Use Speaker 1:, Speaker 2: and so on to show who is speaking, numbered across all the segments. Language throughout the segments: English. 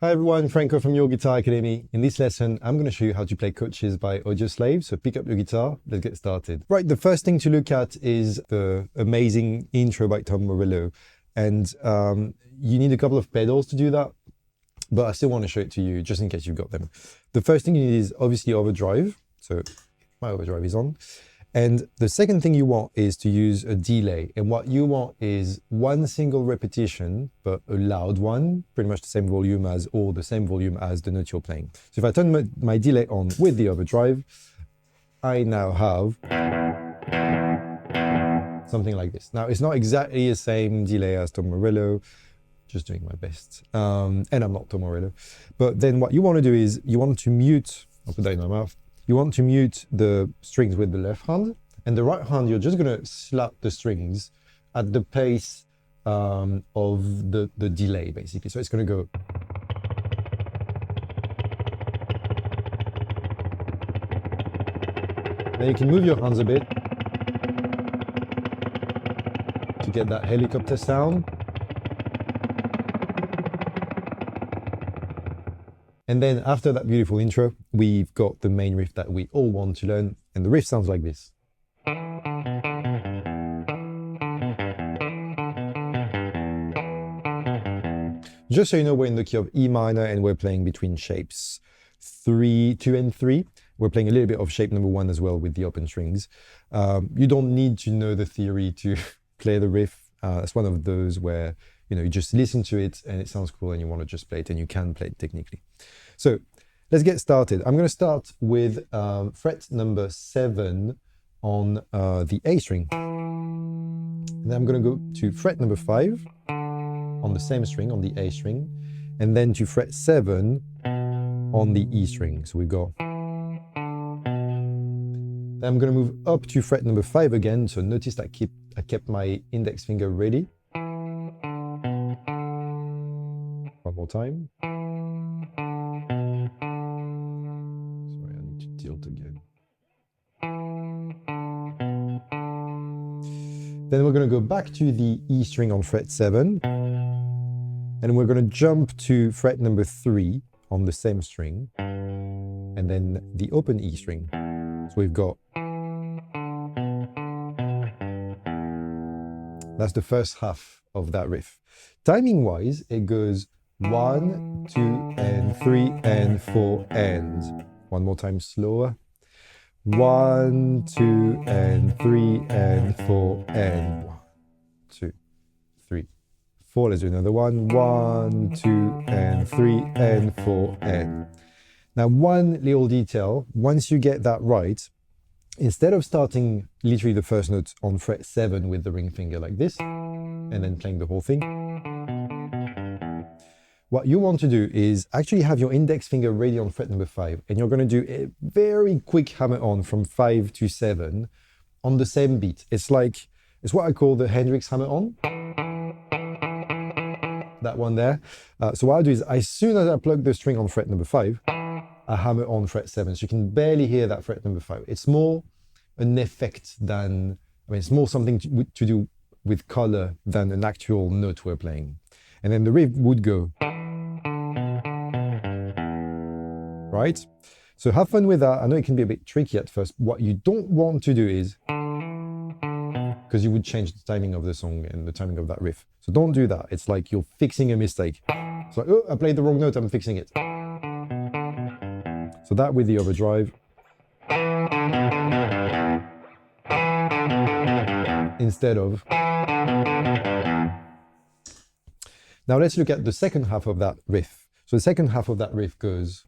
Speaker 1: Hi everyone, Franco from Your Guitar Academy. In this lesson, I'm going to show you how to play Cochise by Audioslave. So pick up your guitar, let's get started. Right, the first thing to look at is the amazing intro by Tom Morello. And you need a couple of pedals to do that, but I still want to show it to you just in case you've got them. The first thing you need is obviously overdrive. So my overdrive is on. And the second thing you want is to use a delay. And what you want is one single repetition, but a loud one, pretty much the same volume as, or the same volume as the note you're playing. So if I turn my delay on with the overdrive, I now have something like this. Now, it's not exactly the same delay as Tom Morello, just doing my best. And I'm not Tom Morello. But then what you want to do is you want to mute, I'll put that in my mouth. You want to mute the strings with the left hand, and the right hand, you're just going to slap the strings at the pace of the delay, basically. So it's going to go. Then you can move your hands a bit to get that helicopter sound. And then after that beautiful intro, we've got the main riff that we all want to learn. And the riff sounds like this. Just so you know, we're in the key of E minor and we're playing between shapes 2 and 3. We're playing a little bit of shape number 1 as well with the open strings. You don't need to know the theory to play the riff. It's one of those where you just listen to it and it sounds cool and you want to just play it, and you can play it technically. So let's get started. I'm going to start with fret number 7 on the A string. And then I'm going to go to fret number 5 on the same string, on the A string, and then to fret 7 on the E string. So we've got. Then I'm going to move up to fret number 5 again. So notice that I kept my index finger ready. One more time. Sorry, I need to tilt again. Then we're going to go back to the E string on fret 7. And we're going to jump to fret number 3 on the same string. And then the open E string. So we've got. That's the first half of that riff. Timing-wise, it goes 1, 2, and 3, and 4, and. One more time slower. 1, 2, and 3, and 4, and. 1, 2, 3, 4. Let's do another one. 1, 2, and 3, and 4, and. Now, one little detail, once you get that right, instead of starting literally the first note on fret 7 with the ring finger like this, and then playing the whole thing, what you want to do is actually have your index finger ready on fret number 5, and you're going to do a very quick hammer on from 5 to 7 on the same beat. It's what I call the Hendrix hammer on. That one there. So what I'll do is, as soon as I plug the string on fret number 5, I hammer on fret 7. So you can barely hear that fret number 5. It's more an effect than, it's more something to do with color than an actual note we're playing. And then the riff would go. Right? So have fun with that. I know it can be a bit tricky at first. What you don't want to do is, because you would change the timing of the song and the timing of that riff. So don't do that. It's like you're fixing a mistake. It's like, oh, I played the wrong note, I'm fixing it. So that with the overdrive. Instead of. Now let's look at the second half of that riff. So the second half of that riff goes.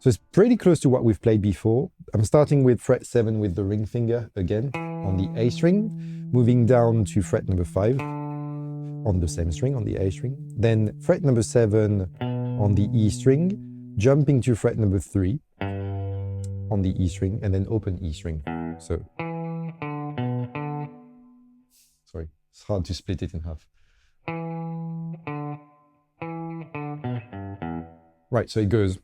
Speaker 1: So it's pretty close to what we've played before. I'm starting with fret 7 with the ring finger again on the A string, moving down to fret number 5 on the same string on the A string, then fret number 7 on the E string, jumping to fret number 3 on the E string, and then open E string. So, sorry, it's hard to split it in half. Right, so it goes.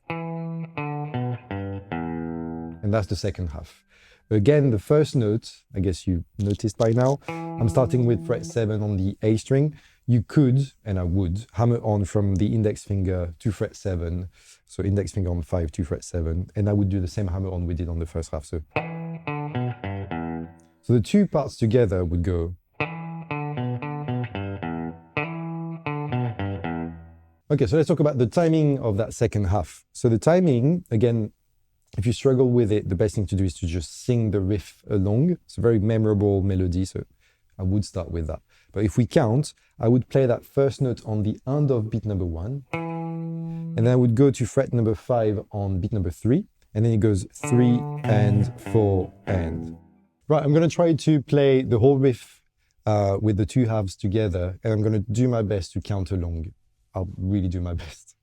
Speaker 1: And that's the second half. Again, the first note, I guess you noticed by now, I'm starting with fret 7 on the A string. you could, and I would, hammer on from the index finger to fret 7, so index finger on 5 to fret 7, and I would do the same hammer on we did on the first half. So the two parts together would go. Okay, so let's talk about the timing of that second half. So the timing, again, if you struggle with it, the best thing to do is to just sing the riff along. It's a very memorable melody, so I would start with that. But if we count, I would play that first note on the end of beat number 1, and then I would go to fret number 5 on beat number 3, and then it goes 3 and 4 and. Right, I'm going to try to play the whole riff with the two halves together, and I'm going to do my best to count along. I'll really do my best.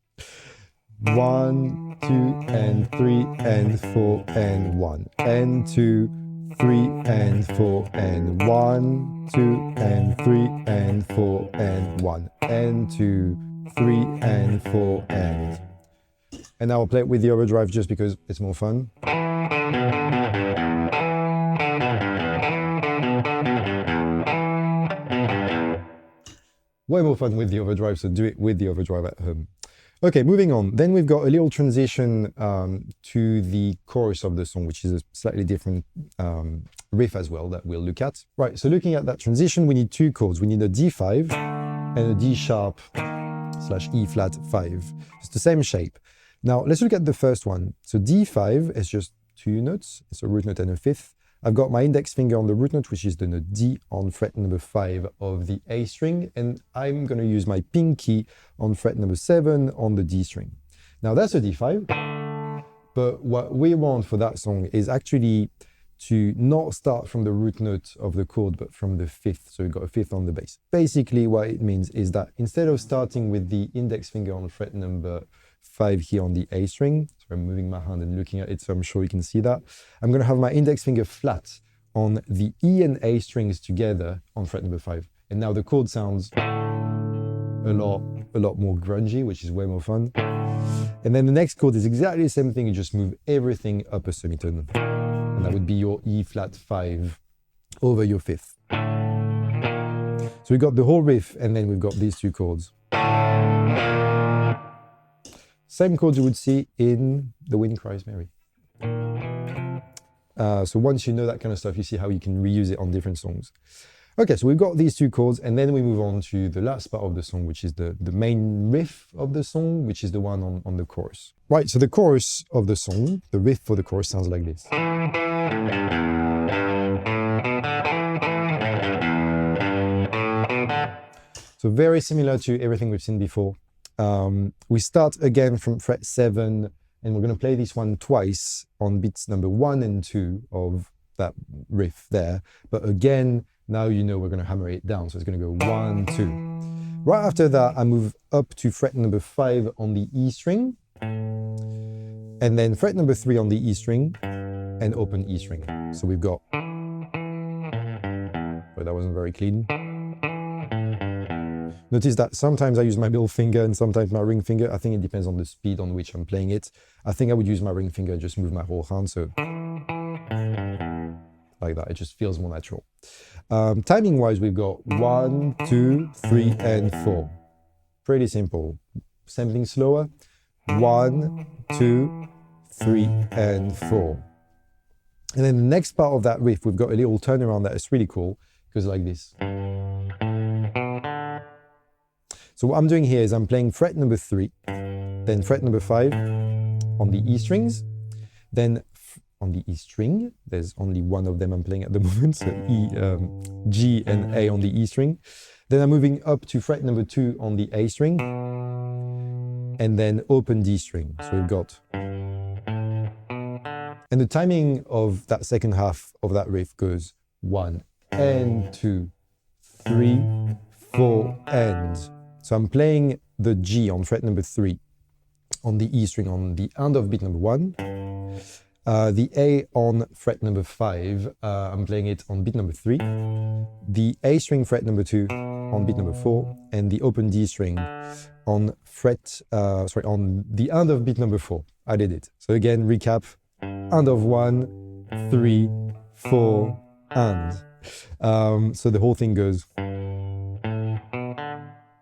Speaker 1: 1, 2, and 3, and 4, and 1, and 2, 3, and 4, and 1, 2, and 3, and 4, and 1, and 2, 3, and 4, and. And now I'll play it with the overdrive just because it's more fun. Way more fun with the overdrive, so do it with the overdrive at home. Okay, moving on. Then we've got a little transition to the chorus of the song, which is a slightly different riff as well that we'll look at. Right, so looking at that transition, we need two chords. We need a D5 and a D sharp / E flat 5. It's the same shape. Now, let's look at the first one. So D5 is just two notes. It's a root note and a fifth. I've got my index finger on the root note, which is the note D on fret number 5 of the A string, and I'm going to use my pinky on fret number 7 on the D string. Now that's a D5, but what we want for that song is actually to not start from the root note of the chord, but from the fifth, so we've got a fifth on the bass. Basically what it means is that instead of starting with the index finger on fret number 5 here on the A string, so I'm moving my hand and looking at it, so I'm sure you can see that. I'm going to have my index finger flat on the E and A strings together on fret number 5. And now the chord sounds a lot more grungy, which is way more fun. And then the next chord is exactly the same thing, you just move everything up a semitone. And that would be your E flat 5 over your fifth. So we've got the whole riff, and then we've got these two chords. Same chords you would see in The Wind Cries Mary. So once you know that kind of stuff, you see how you can reuse it on different songs. Okay, so we've got these two chords, and then we move on to the last part of the song, which is the main riff of the song, which is the one on the chorus. Right, so the chorus of the song, the riff for the chorus sounds like this. So very similar to everything we've seen before. We start again from fret 7, and we're going to play this one twice on beats number 1 and 2 of that riff there. But again, now you know we're going to hammer it down, so it's going to go 1, 2. Right after that, I move up to fret number 5 on the E string, and then fret number 3 on the E string, and open E string. So we've got... But that wasn't very clean. Notice that sometimes I use my middle finger and sometimes my ring finger. I think it depends on the speed on which I'm playing it. I think I would use my ring finger and just move my whole hand, so like that. It just feels more natural. Timing wise, we've got 1, 2, 3, and 4. Pretty simple. Sampling slower. 1, 2, 3, and 4. And then the next part of that riff, we've got a little turnaround that is really cool. It goes like this. So what I'm doing here is I'm playing fret number 3, then fret number 5 on the E strings, then on the E string, there's only one of them I'm playing at the moment, so E, G and A on the E string. Then I'm moving up to fret number 2 on the A string, and then open D string. So we've got... And the timing of that second half of that riff goes 1 and 2, 3, 4, and... So I'm playing the G on fret number 3 on the E string on the end of beat number 1. The A on fret number 5, I'm playing it on beat number 3. The A string fret number 2 on beat number 4, and the open D string on on the end of beat number 4. I did it. So again, recap: end of 1, 3, 4, and. So the whole thing goes.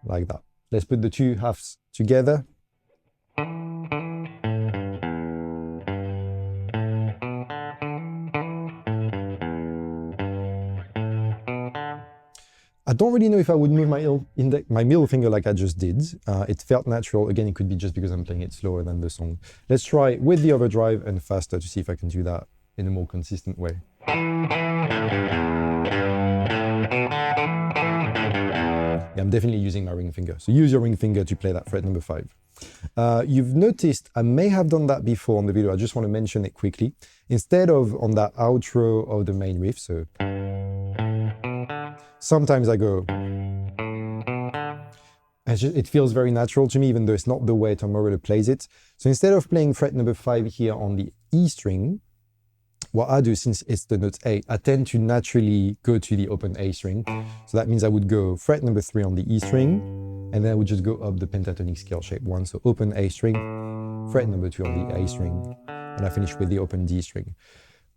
Speaker 1: like that. Let's put the two halves together. I don't really know if I would move my middle finger like I just did. It felt natural. Again, it could be just because I'm playing it slower than the song. Let's try with the overdrive and faster to see if I can do that in a more consistent way. Yeah, I'm definitely using my ring finger. So use your ring finger to play that fret number 5. You've noticed I may have done that before on the video. I just want to mention it quickly. Instead of on that outro of the main riff, so sometimes I go, it feels very natural to me, even though it's not the way Tom Morello plays it. So instead of playing fret number 5 here on the E string, what I do, since it's the note A, I tend to naturally go to the open A string. So that means I would go fret number 3 on the E string, and then I would just go up the pentatonic scale shape 1. So open A string, fret number 2 on the A string, and I finish with the open D string.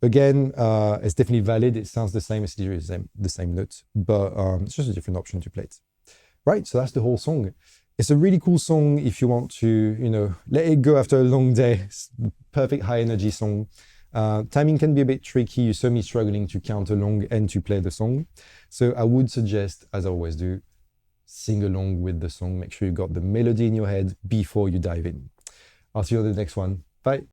Speaker 1: Again, it's definitely valid. It sounds the same, it's literally the same note, but it's just a different option to play it. Right, so that's the whole song. It's a really cool song if you want to, let it go after a long day. It's the perfect high energy song. Timing can be a bit tricky. You saw me struggling to count along and to play the song. So I would suggest, as I always do, sing along with the song. Make sure you got the melody in your head before you dive in. I'll see you on the next one. Bye.